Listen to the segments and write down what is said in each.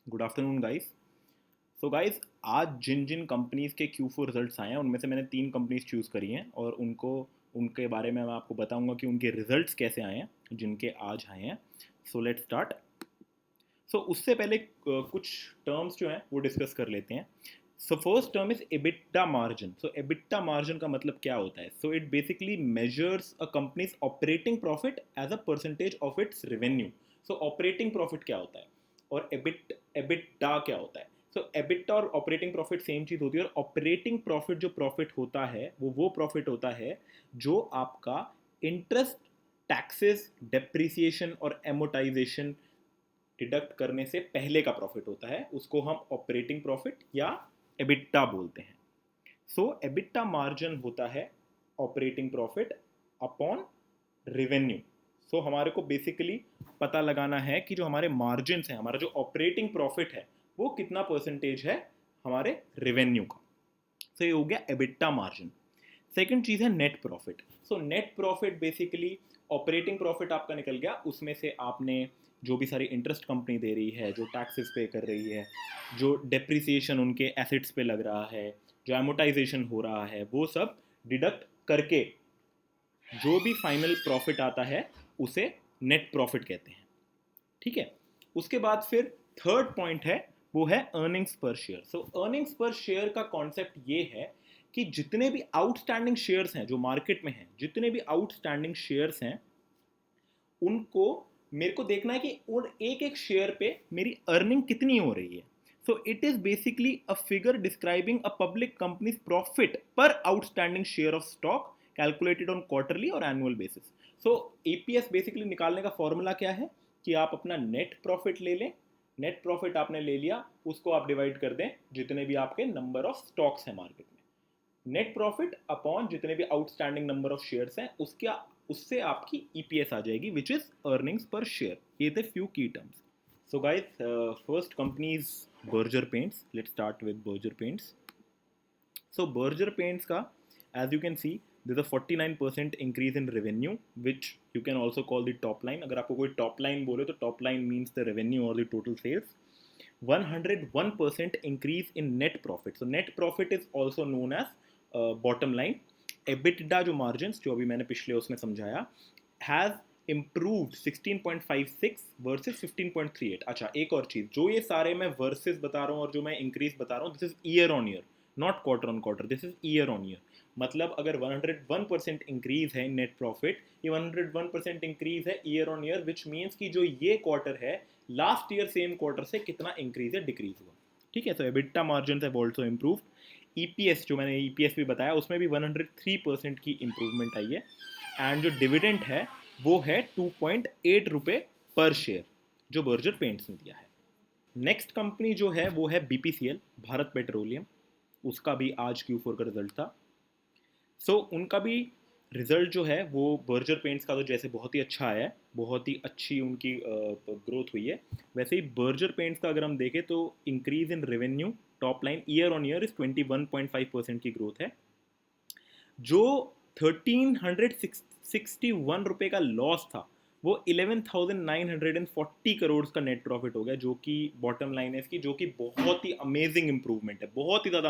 Good afternoon guys. So guys, आज जिन जिन companies के Q4 results आए हैं उनमें से मैंने 3 कंपनीज चूज़ करी हैं और उनके बारे में मैं आपको बताऊंगा कि उनके रिजल्ट्स कैसे आए हैं जिनके आज आए हैं। So let's start. सो उससे पहले कुछ टर्म्स जो हैं वो डिस्कस कर लेते हैं। So first term is EBITDA margin. So EBITDA margin का मतलब क्या होता है? So it basically measures a company's operating profit as a percentage of its revenue. So operating profit क्या होता है और एबिटा क्या होता है? सो एबिटा और ऑपरेटिंग प्रॉफिट सेम चीज होती है, और ऑपरेटिंग प्रॉफिट जो प्रॉफिट होता है वो प्रॉफिट होता है जो आपका इंटरेस्ट, टैक्सेस, डेप्रिसिएशन और एमोटाइजेशन डिडक्ट करने से पहले का प्रॉफिट होता है। उसको हम ऑपरेटिंग प्रॉफिट या एबिटा बोलते हैं। सो एबिटा मार्जिन होता है ऑपरेटिंग प्रॉफिट अपॉन रेवेन्यू। सो हमारे को बेसिकली पता लगाना है कि जो हमारे मार्जिन है, हमारा जो ऑपरेटिंग प्रॉफिट है वो कितना परसेंटेज है हमारे रेवेन्यू का। सो ये हो गया एबिटा मार्जिन। सेकंड चीज है net profit. So net profit basically operating profit आपका निकल गया, उसमें से आपने जो भी सारी इंटरेस्ट कंपनी दे रही है, जो टैक्सेस पे कर रही है, जो डेप्रिसिएशन उनके एसेट्स पे लग रहा है, जो एमोटाइजेशन हो रहा है, वो सब डिडक्ट करके जो भी फाइनल प्रॉफिट आता है उसे नेट प्रॉफिट कहते हैं। ठीक है। उसके बाद फिर थर्ड पॉइंट है, वो है अर्निंग्स पर शेयर। सो अर्निंग्स पर शेयर का कॉन्सेप्ट ये है कि जितने भी आउटस्टैंडिंग शेयर्स हैं जो मार्केट में हैं, जितने भी आउटस्टैंडिंग शेयर्स हैं उनको मेरे को देखना है कि उन एक एक शेयर पे मेरी अर्निंग कितनी हो रही है। So it is basically a figure describing a public company's profit per outstanding share of stock calculated on quarterly और annual basis. So EPS basically निकालने का फॉर्मूला क्या है कि आप अपना नेट प्रॉफिट ले लें। नेट प्रॉफिट आपने ले लिया, उसको आप डिवाइड कर दें जितने भी आपके नंबर ऑफ स्टॉक्स हैं मार्केट में। नेट प्रॉफिट अपॉन जितने भी आउटस्टैंडिंग नंबर ऑफ शेयर्स हैं उसके उससे आपकी ईपीएस आ जाएगी, विच इज अर्निंग्स पर शेयर। ये थे फ्यू की terms. So guys, first company is Berger paints. Let's start with Berger paints. So Berger paints का, as you can see, there's a 49% increase in revenue, which you can also call the top line. अगर आपको कोई top line बोले तो top line means the revenue or the total sales. 101% increase in net profit. So net profit is also known as bottom line. EBITDA जो margins जो अभी मैंने पिछले उसमें समझाया has improved 16.56 वर्सेस 15.38। अच्छा, एक और चीज, जो ये सारे मैं वर्सेस बता रहा हूँ और जो मैं इंक्रीज बता रहा हूँ, this is year on year, not quarter on quarter, this is year on year. मतलब अगर 101% इंक्रीज है नेट प्रॉफिट, ये 101% इंक्रीज है year on year, which means कि जो ये क्वार्टर है लास्ट ईयर सेम क्वार्टर से कितना इंक्रीज है, डिक्रीज हुआ। ठीक है। तो EBITDA margin have also improved. EPS जो मैंने ईपीएस भी बताया उसमें भी 103% की इंप्रूवमेंट आई है। एंड जो डिविडेंड है वो है 2.8 रुपये पर शेयर, जो बर्जर पेंट्स ने दिया है। नेक्स्ट कंपनी जो है वो है बीपीसीएल, भारत पेट्रोलियम। उसका भी आज Q4 का रिजल्ट था। उनका भी रिजल्ट जो है वो बर्जर पेंट्स का तो जैसे बहुत ही अच्छा आया है, बहुत ही अच्छी उनकी ग्रोथ हुई है, वैसे ही बर्जर पेंट्स का अगर हम देखें तो increase in revenue top line year on year is 21.5% की ग्रोथ है। जो 1361 रुपये का लॉस था वो 11,940 करोड़ का नेट प्रॉफिट हो गया, जो कि बॉटम लाइन है इसकी, जो कि बहुत ही अमेजिंग इंप्रूवमेंट है, बहुत ही ज़्यादा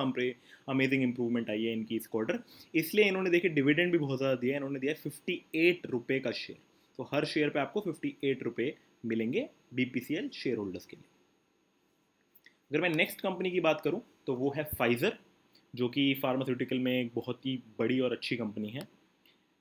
अमेजिंग इंप्रूवमेंट आई है इनकी इस क्वार्टर। इसलिए इन्होंने देखिए डिविडेंड भी बहुत ज़्यादा दिया है, इन्होंने दिया 58 रुपये का शेयर। तो हर शेयर पे आपको 58 रुपये मिलेंगे बीपीसीएल शेयर होल्डर्स के लिए। अगर मैं नेक्स्ट कंपनी की बात करूं तो वो है फाइजर, जो कि फार्मास्यूटिकल में एक बहुत ही बड़ी और अच्छी कंपनी है।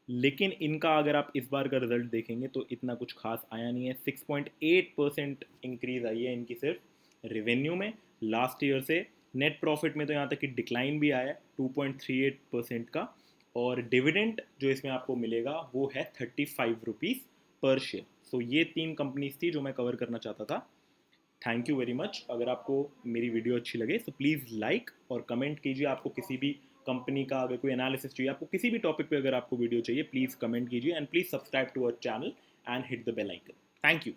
लेकिन इनका अगर आप इस बार का रिजल्ट देखेंगे तो इतना कुछ खास आया नहीं है। 6.8% इंक्रीज आई है इनकी सिर्फ रेवेन्यू में लास्ट ईयर से। नेट प्रॉफिट में तो यहाँ तक कि डिक्लाइन भी आया है 2.38% का। और डिविडेंड जो इसमें आपको मिलेगा वो है 35 रुपीज़ पर शेयर। ये 3 कंपनीज थी जो मैं कवर करना चाहता था। Thank you very much. अगर आपको मेरी वीडियो अच्छी लगे तो प्लीज़ लाइक और कमेंट कीजिए। आपको किसी भी कंपनी का अगर कोई एनालिसिस चाहिए, आपको किसी भी टॉपिक पे अगर आपको वीडियो चाहिए, प्लीज़ कमेंट कीजिए and please subscribe to our channel and hit the bell icon. Thank you.